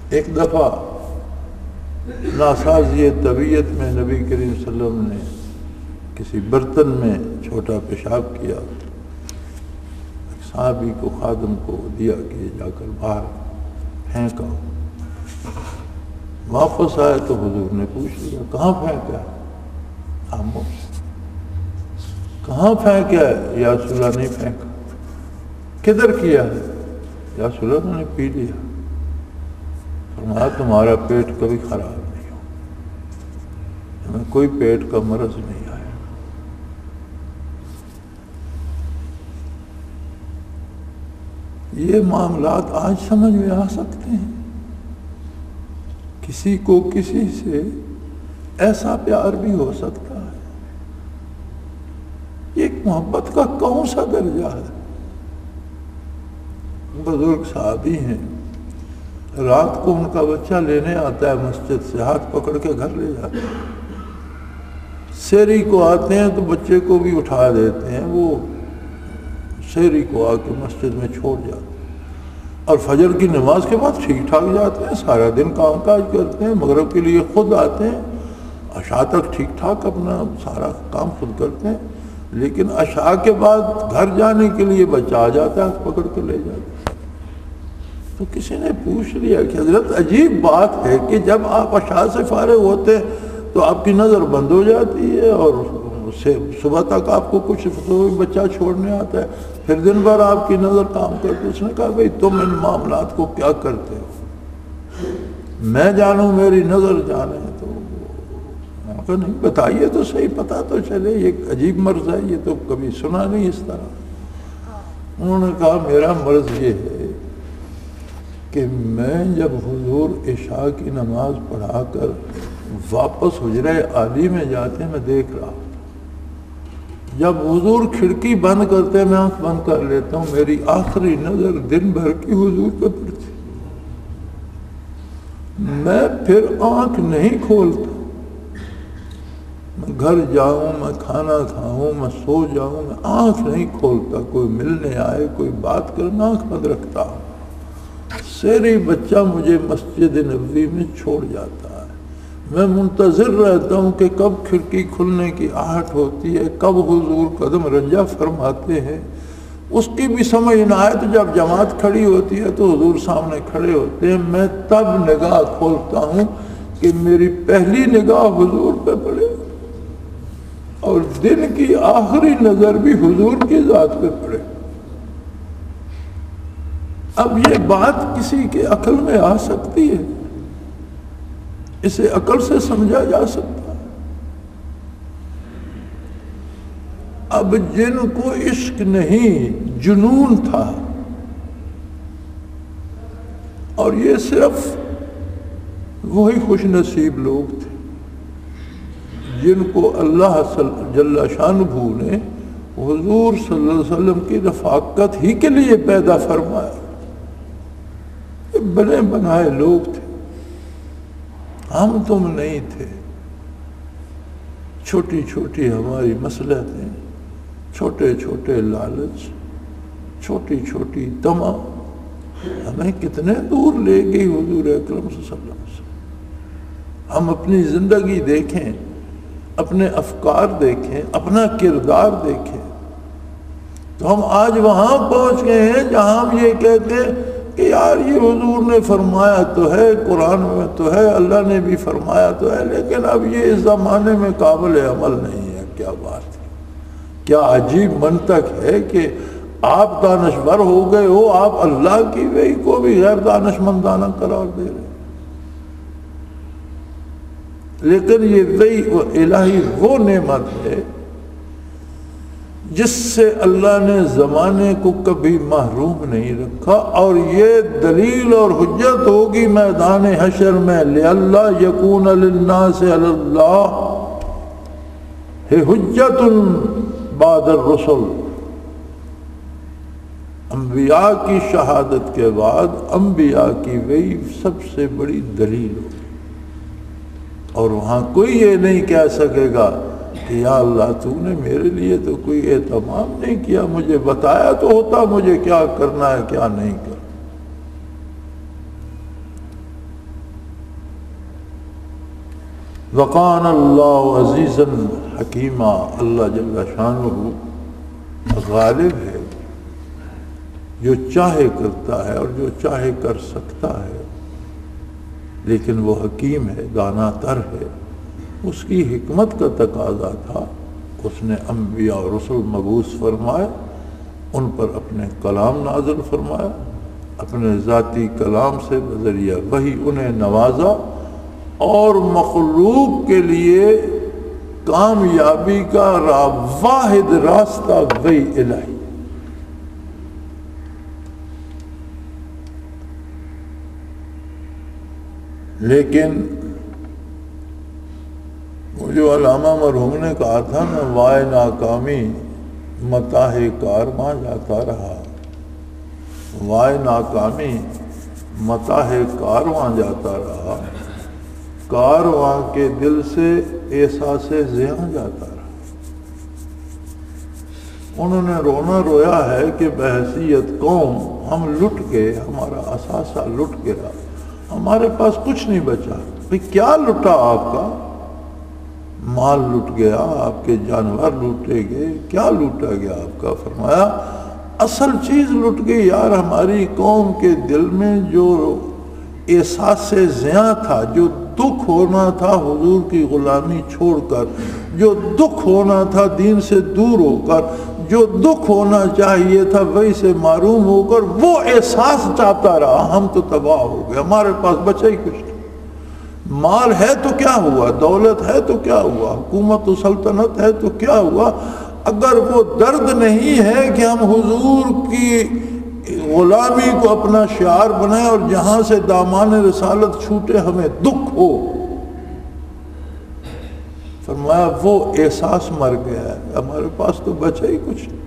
ایک دفعہ ناسازی طبیعت میں نبی کریم صلی اللہ علیہ وسلم نے کسی برتن میں چھوٹا پیشاب کیا، ایک صحابی کو خادم کو دیا کہ یہ جا کر باہر پھینکا۔ واپس آئے تو حضور نے پوچھ لیا کہاں پھینکا ہے؟ خاموش۔ کہاں پھینکا ہے؟ یا رسول اللہ نہیں پھینکا۔ کدھر کیا ہے؟ یا رسول اللہ نے پی لیا۔ فرمایا تمہارا پیٹ کبھی خراب نہیں ہو، ہمیں کوئی پیٹ کا مرض نہیں آیا۔ یہ معاملات آج سمجھ میں آ سکتے ہیں، کسی کو کسی سے ایسا پیار بھی ہو سکتا ہے، یہ ایک محبت کا کون سا درجہ ہے۔ بزرگ صحابی ہیں، رات کو ان کا بچہ لینے آتا ہے مسجد سے، ہاتھ پکڑ کے گھر لے جاتے ہیں، سحری کو آتے ہیں تو بچے کو بھی اٹھا دیتے ہیں، وہ سحری کو آ کے مسجد میں چھوڑ جاتے ہیں، اور فجر کی نماز کے بعد ٹھیک ٹھاک جاتے ہیں، سارا دن کام کاج کرتے ہیں، مغرب کے لیے خود آتے ہیں، عشاء تک ٹھیک ٹھاک اپنا سارا کام خود کرتے ہیں، لیکن عشاء کے بعد گھر جانے کے لیے بچہ آ جاتا ہے، پکڑ کے لے جاتا ہے۔ تو کسی نے پوچھ لیا کہ حضرت عجیب بات ہے کہ جب آپ عشاء سے فارغ ہوتے تو آپ کی نظر بند ہو جاتی ہے اور صبح تک آپ کو کچھ بچہ چھوڑنے آتا ہے، پھر دن بھر آپ کی نظر کام کرتی۔ اس نے کہا بھئی تم ان معاملات کو کیا کرتے ہو، میں جانوں میری نظر جانے؟ تو نہیں بتائیے تو صحیح، پتا تو چلے، یہ عجیب مرض ہے، یہ تو کبھی سنا نہیں اس طرح۔ انہوں نے کہا میرا مرض یہ ہے کہ میں جب حضور عشاء کی نماز پڑھا کر واپس حجرہ عالی میں جاتے میں دیکھ رہا ہوں، جب حضور کھڑکی بند کرتے میں آنکھ بند کر لیتا ہوں، میری آخری نظر دن بھر کی حضور پہ پڑتی، میں پھر آنکھ نہیں کھولتا، میں گھر جاؤں، میں کھانا کھاؤں، میں سو جاؤں، میں آنکھ نہیں کھولتا، کوئی ملنے آئے، کوئی بات کرنا، آنکھ بند رکھتا ہوں۔ سیری بچہ مجھے مسجد نبوی میں چھوڑ جاتا ہے، میں منتظر رہتا ہوں کہ کب کھڑکی کھلنے کی آہٹ ہوتی ہے، کب حضور قدم رنجہ فرماتے ہیں۔ اس کی بھی سمجھ نہ آئے تو جب جماعت کھڑی ہوتی ہے تو حضور سامنے کھڑے ہوتے ہیں، میں تب نگاہ کھولتا ہوں کہ میری پہلی نگاہ حضور پہ پڑے اور دن کی آخری نظر بھی حضور کی ذات پہ پڑے۔ اب یہ بات کسی کے عقل میں آ سکتی ہے؟ اسے عقل سے سمجھا جا سکتا ہے؟ اب جن کو عشق نہیں جنون تھا، اور یہ صرف وہی خوش نصیب لوگ تھے جن کو اللہ جل شانہ نے حضور صلی اللہ علیہ وسلم کی رفاقت ہی کے لیے پیدا فرمایا، بنے بنائے لوگ تھے، ہم تم نہیں تھے۔ چھوٹی چھوٹی ہماری مصلحتیں، چھوٹے چھوٹے لالچ، چھوٹی چھوٹی طمع ہمیں کتنے دور لے گئی حضور اکرم صلی اللہ علیہ وسلم۔ ہم اپنی زندگی دیکھیں، اپنے افکار دیکھیں، اپنا کردار دیکھیں، تو ہم آج وہاں پہنچ گئے ہیں جہاں ہم یہ کہتے ہیں کہ یار یہ حضور نے فرمایا تو ہے، قرآن میں تو ہے، اللہ نے بھی فرمایا تو ہے، لیکن اب یہ اس زمانے میں قابل عمل نہیں ہے۔ کیا بات ہے، کیا عجیب منطق ہے کہ آپ دانشور ہو گئے ہو، آپ اللہ کی وحی کو بھی غیر دانشمندانہ قرار دے رہے ہیں۔ لیکن یہ وحی الہی وہ نعمت ہے جس سے اللہ نے زمانے کو کبھی محروم نہیں رکھا، اور یہ دلیل اور حجت ہوگی میدان حشر میں، لِأَلَّا يَكُونَ لِلنَّاسِ عَلَى اللَّهِ حُجَّةٌ بَعْدَ الرُّسُلِ۔ انبیاء کی شہادت کے بعد انبیاء کی وحی سب سے بڑی دلیل ہوگی، اور وہاں کوئی یہ نہیں کہہ سکے گا کہ یا اللہ تو نے میرے لیے تو کوئی اہتمام نہیں کیا، مجھے بتایا تو ہوتا مجھے کیا کرنا ہے کیا نہیں کرنا۔ وَقَانَ اللَّهُ عَزِيزًا حَكِيمًا، اللہ جل شانہ غالب ہے، جو چاہے کرتا ہے اور جو چاہے کر سکتا ہے، لیکن وہ حکیم ہے، دانا تر ہے۔ اس کی حکمت کا تقاضا تھا، اس نے انبیاء اور رسل مبعوث فرمائے، ان پر اپنے کلام نازل فرمایا، اپنے ذاتی کلام سے بذریعہ وحی انہیں نوازا، اور مخلوق کے لیے کامیابی کا واحد راستہ وحی الہی۔ لیکن وہ جو علامہ مرحوم نے کہا تھا نا، وائے ناکامی متاح کارواں جاتا رہا، وائے ناکامی متاح کارواں جاتا رہا، کارواں کے دل سے احساس زیاں جاتا رہا۔ انہوں نے رونا رویا ہے کہ بحیثیت قوم ہم لٹ گئے، ہمارا اثاثہ لٹ گیا، ہمارے پاس کچھ نہیں بچا۔ بھئی کیا لٹا آپ کا؟ مال لٹ گیا، آپ کے جانور لوٹے گئے، کیا لوٹا گیا آپ کا؟ فرمایا اصل چیز لٹ گئی یار ہماری قوم کے دل میں جو احساس زیاں تھا، جو دکھ ہونا تھا حضور کی غلامی چھوڑ کر، جو دکھ ہونا تھا دین سے دور ہو کر، جو دکھ ہونا چاہیے تھا وہی سے معروم ہو کر، وہ احساس چاہتا رہا۔ ہم تو تباہ ہو گئے، ہمارے پاس بچا ہی کچھ نہیں۔ مال ہے تو کیا ہوا، دولت ہے تو کیا ہوا، حکومت و سلطنت ہے تو کیا ہوا، اگر وہ درد نہیں ہے کہ ہم حضور کی غلامی کو اپنا شعار بنائیں اور جہاں سے دامان رسالت چھوٹے ہمیں دکھ ہو، فرمایا وہ احساس مر گیا ہے، ہمارے پاس تو بچا ہی کچھ نہیں۔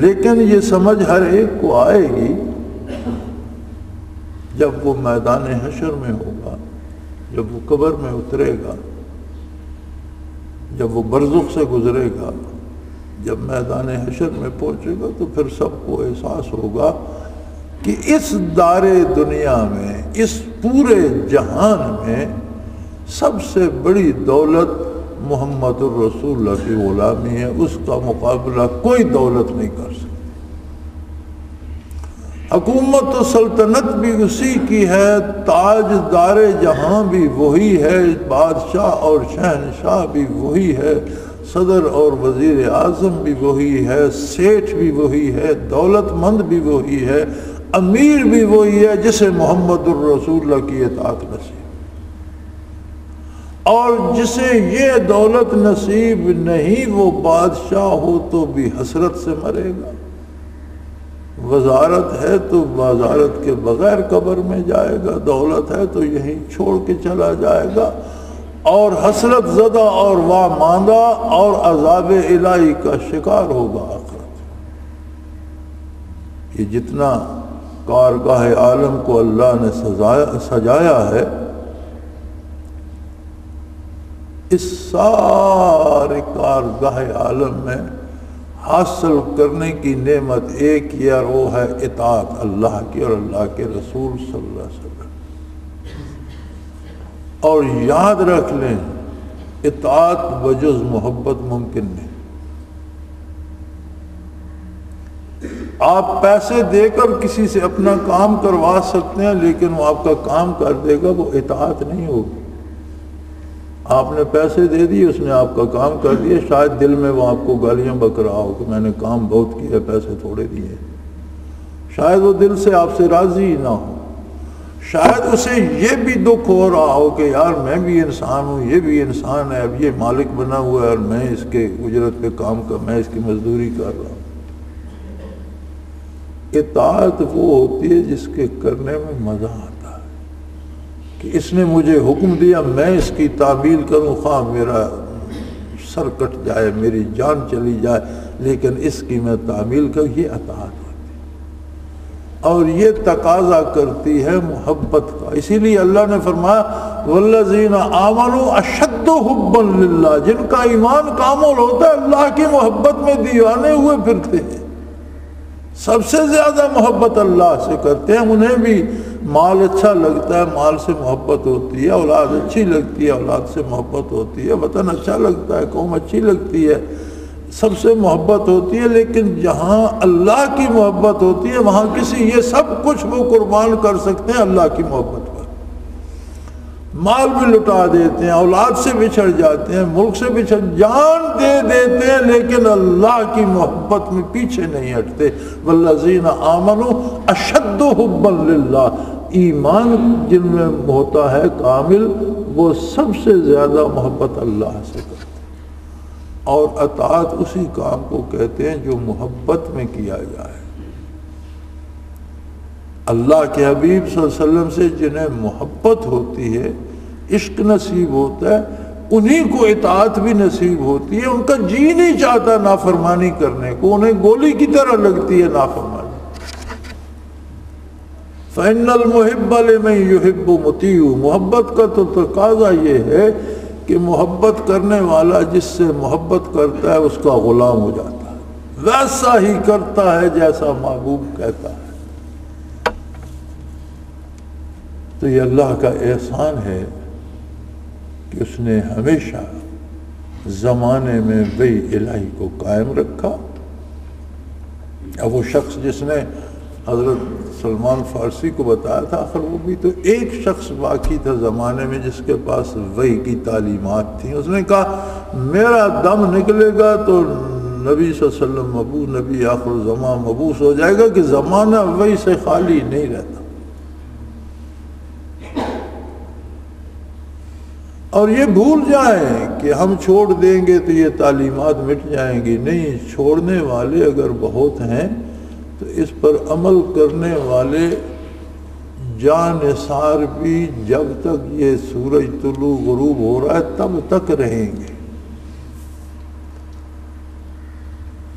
لیکن یہ سمجھ ہر ایک کو آئے گی جب وہ میدان حشر میں ہوگا، جب وہ قبر میں اترے گا، جب وہ برزخ سے گزرے گا، جب میدان حشر میں پہنچے گا تو پھر سب کو احساس ہوگا کہ اس دار دنیا میں، اس پورے جہان میں سب سے بڑی دولت محمد الرسول اللہ کی غلامی ہے، اس کا مقابلہ کوئی دولت نہیں کر سکتی۔ حکومت و سلطنت بھی اسی کی ہے، تاج دار جہاں بھی وہی ہے، بادشاہ اور شہنشاہ بھی وہی ہے، صدر اور وزیر اعظم بھی وہی ہے، سیٹھ بھی وہی ہے، دولت مند بھی وہی ہے، امیر بھی وہی ہے جسے محمد الرسول اللہ کی اطاعت نصیب، اور جسے یہ دولت نصیب نہیں وہ بادشاہ ہو تو بھی حسرت سے مرے گا، وزارت ہے تو وزارت کے بغیر قبر میں جائے گا، دولت ہے تو یہیں چھوڑ کے چلا جائے گا، اور حسرت زدہ اور واماندہ اور عذاب الہی کا شکار ہوگا آخرت۔ یہ جتنا کارگاہ عالم کو اللہ نے سجایا ہے، اس سارے کارگاہ عالم میں حاصل کرنے کی نعمت ایک ہی اور وہ ہے اطاعت اللہ کی اور اللہ کے رسول صلی اللہ علیہ وسلم۔ اور یاد رکھ لیں اطاعت بجز محبت ممکن نہیں۔ آپ پیسے دے کر کسی سے اپنا کام کروا سکتے ہیں، لیکن وہ آپ کا کام کر دے گا، وہ اطاعت نہیں ہوگی۔ آپ نے پیسے دے دیے، اس نے آپ کا کام کر دیا، شاید دل میں وہ آپ کو گالیاں بک رہا ہو کہ میں نے کام بہت کیا، پیسے تھوڑے دیے، شاید وہ دل سے آپ سے راضی ہی نہ ہو، شاید اسے یہ بھی دکھ ہو رہا ہو کہ یار میں بھی انسان ہوں، یہ بھی انسان ہے، اب یہ مالک بنا ہوا ہے اور میں اس کے اجرت پہ کام کر، میں اس کی مزدوری کر رہا ہوں۔ اطاعت وہ ہوتی ہے جس کے کرنے میں مزہ آتا ہے، کہ اس نے مجھے حکم دیا، میں اس کی تعمیل کروں، خواہ میرا سر کٹ جائے، میری جان چلی جائے، لیکن اس کی میں تعمیل کروں، یہ اطاعت ہوتی ہے، اور یہ تقاضا کرتی ہے محبت کا۔ اسی لیے اللہ نے فرمایا والذین آمنوا اشد حبا للہ، جن کا ایمان کامل ہوتا ہے اللہ کی محبت میں دیوانے ہوئے پھرتے ہیں، سب سے زیادہ محبت اللہ سے کرتے ہیں۔ انہیں بھی مال اچھا لگتا ہے، مال سے محبت ہوتی ہے، اولاد اچھی لگتی ہے، اولاد سے محبت ہوتی ہے، وطن اچھا لگتا ہے، قوم اچھی لگتی ہے، سب سے محبت ہوتی ہے، لیکن جہاں اللہ کی محبت ہوتی ہے وہاں کسی یہ سب کچھ وہ قربان کر سکتے ہیں اللہ کی محبت پر، مال بھی لٹا دیتے ہیں، اولاد سے بچھڑ جاتے ہیں، ملک سے بچھڑ، جان دے دیتے ہیں، لیکن اللہ کی محبت میں پیچھے نہیں ہٹتے۔ والذین آمنوا اشد حبا للہ، ایمان جن میں ہوتا ہے کامل، وہ سب سے زیادہ محبت اللہ سے کرتے ہیں، اور اطاعت اسی کام کو کہتے ہیں جو محبت میں کیا جائے۔ اللہ کے حبیب صلی اللہ علیہ وسلم سے جنہیں محبت ہوتی ہے، عشق نصیب ہوتا ہے، انہی کو اطاعت بھی نصیب ہوتی ہے۔ ان کا جی نہیں چاہتا نافرمانی کرنے کو، انہیں گولی کی طرح لگتی ہے نافرمانی۔ فَإِنَّ الْمُحِبَّ لِمَن يُحِبُّ مُطِيعٌ، محبت کا تو تقاضا یہ ہے کہ محبت کرنے والا جس سے محبت کرتا ہے اس کا غلام ہو جاتا ہے، ویسا ہی کرتا ہے جیسا محبوب کہتا ہے۔ تو یہ اللہ کا احسان ہے کہ اس نے ہمیشہ زمانے میں وحی الہی کو قائم رکھا۔ اب وہ شخص جس نے حضرت سلمان فارسی کو بتایا تھا، آخر وہ بھی تو ایک شخص باقی تھا زمانے میں جس کے پاس وحی کی تعلیمات تھیں۔ اس نے کہا میرا دم نکلے گا تو نبی صلی اللہ علیہ وسلم مبعوث، نبی آخر الزمان مبعوث ہو جائے گا، کہ زمانہ وحی سے خالی نہیں رہتا۔ اور یہ بھول جائیں کہ ہم چھوڑ دیں گے تو یہ تعلیمات مٹ جائیں گی، نہیں، چھوڑنے والے اگر بہت ہیں تو اس پر عمل کرنے والے جانثار بھی جب تک یہ سورج طلوع غروب ہو رہا ہے تب تک رہیں گے۔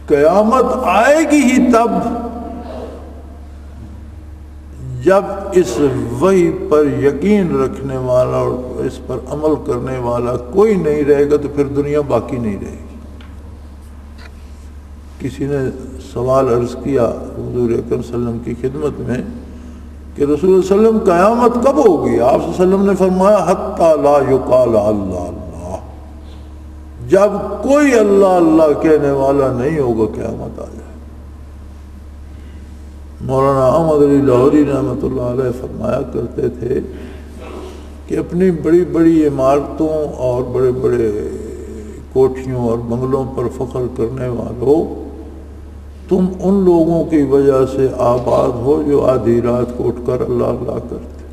قیامت آئے گی ہی تب جب اس وحی پر یقین رکھنے والا اور اس پر عمل کرنے والا کوئی نہیں رہے گا، تو پھر دنیا باقی نہیں رہے گی۔ کسی نے سوال عرض کیا حضور اکرم صلی اللہ علیہ وسلم کی خدمت میں کہ رسول اللہ صلی اللہ علیہ وسلم قیامت کب ہوگی؟ آپ صلی اللہ علیہ وسلم نے فرمایا حتی لا یقال اللہ اللہ، جب کوئی اللہ اللہ کہنے والا نہیں ہوگا قیامت آ جائے۔ مولانا احمد علی لاہوری رحمۃ اللہ علیہ فرمایا کرتے تھے کہ اپنی بڑی بڑی عمارتوں اور بڑے بڑے کوٹھیوں اور بنگلوں پر فخر کرنے والوں، تم ان لوگوں کی وجہ سے آباد ہو جو آدھی رات کو اٹھ کر اللہ اللہ کرتے۔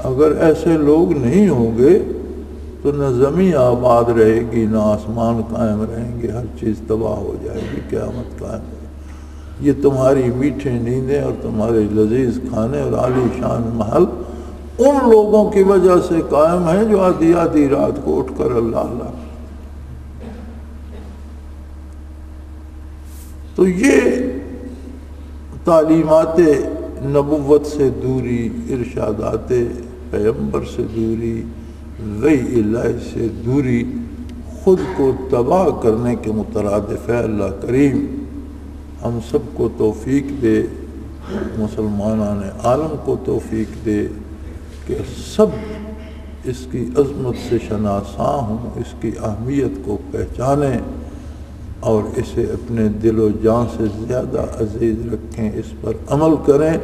اگر ایسے لوگ نہیں ہوں گے تو نہ زمین آباد رہے گی، نہ آسمان قائم رہیں گے، ہر چیز تباہ ہو جائے گی، قیامت قائم ہے۔ یہ تمہاری میٹھے نیندیں اور تمہارے لذیذ کھانے اور عالی شان محل ان لوگوں کی وجہ سے قائم ہیں جو آدھی آدھی رات کو اٹھ کر اللہ اللہ۔ تو یہ تعلیمات نبوت سے دوری، ارشادات پیغمبر سے دوری، وحی الہی سے دوری خود کو تباہ کرنے کے مترادف ہے۔ اللہ کریم ہم سب کو توفیق دے، مسلمانان عالم کو توفیق دے کہ سب اس کی عظمت سے شناساں ہوں، اس کی اہمیت کو پہچانیں اور اسے اپنے دل و جان سے زیادہ عزیز رکھیں، اس پر عمل کریں،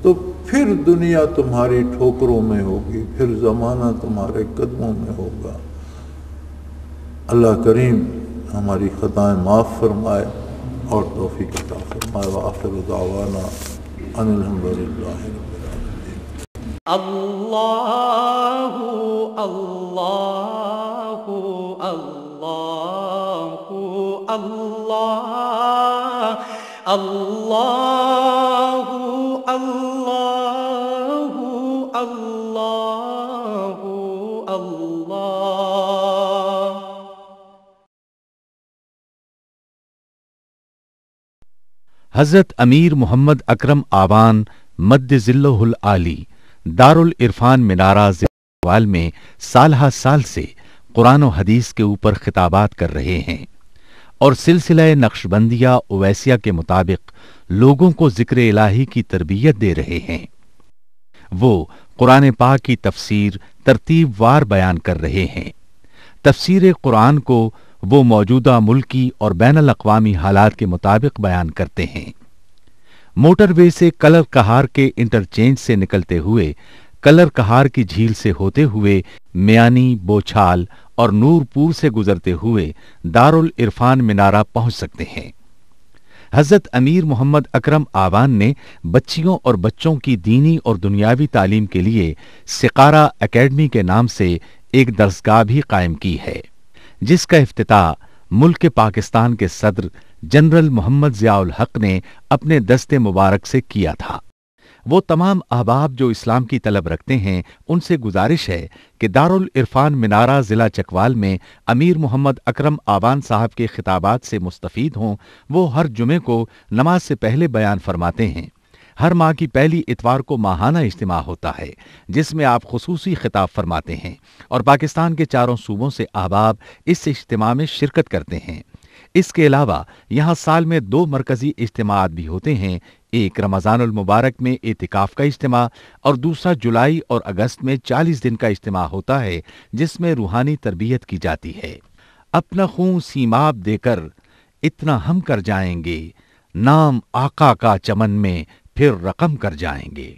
تو پھر دنیا تمہاری ٹھوکروں میں ہوگی، پھر زمانہ تمہارے قدموں میں ہوگا۔ اللہ کریم ہماری خطائیں معاف فرمائے اور توفیق عطا فرمائے۔ وآخر دعوانا ان الحمدللہ رب العالمین۔ اللہ اللہ اللہ اللہ اللہ اللہ اللہ اللہ۔ حضرت امیر محمد اکرم آوان مد ظلہ العالی دارالعرفان منارہ زوال میں سالہ سال سے قرآن و حدیث کے اوپر خطابات کر رہے ہیں اور سلسلہ نقشبندیہ اویسیہ کے مطابق لوگوں کو ذکر الہی کی تربیت دے رہے ہیں۔ وہ قرآن پاک کی تفسیر ترتیب وار بیان کر رہے ہیں۔ تفسیر قرآن کو وہ موجودہ ملکی اور بین الاقوامی حالات کے مطابق بیان کرتے ہیں۔ موٹر وے سے کلر کہار کے انٹرچینج سے نکلتے ہوئے، کلر کہار کی جھیل سے ہوتے ہوئے، میانی، بوچھال اور نور پور سے گزرتے ہوئے دارالعرفان منارہ پہنچ سکتے ہیں۔ حضرت امیر محمد اکرم آوان نے بچیوں اور بچوں کی دینی اور دنیاوی تعلیم کے لیے سقارہ اکیڈمی کے نام سے ایک درسگاہ بھی قائم کی ہے، جس کا افتتاح ملک پاکستان کے صدر جنرل محمد ضیاء الحق نے اپنے دست مبارک سے کیا تھا۔ وہ تمام احباب جو اسلام کی طلب رکھتے ہیں ان سے گزارش ہے کہ دارالعرفان منارہ ضلع چکوال میں امیر محمد اکرم آوان صاحب کے خطابات سے مستفید ہوں۔ وہ ہر جمعے کو نماز سے پہلے بیان فرماتے ہیں۔ ہر ماہ کی پہلی اتوار کو ماہانہ اجتماع ہوتا ہے جس میں آپ خصوصی خطاب فرماتے ہیں اور پاکستان کے چاروں صوبوں سے احباب اس اجتماع میں شرکت کرتے ہیں۔ اس کے علاوہ یہاں سال میں 2 مرکزی اجتماعات بھی ہوتے ہیں، ایک رمضان المبارک میں اعتکاف کا اجتماع اور دوسرا جولائی اور اگست میں 40 دن کا اجتماع ہوتا ہے جس میں روحانی تربیت کی جاتی ہے۔ اپنا خون سیماب دے کر اتنا ہم کر جائیں گے، نام آقا کا چمن میں پھر رقم کر جائیں گے۔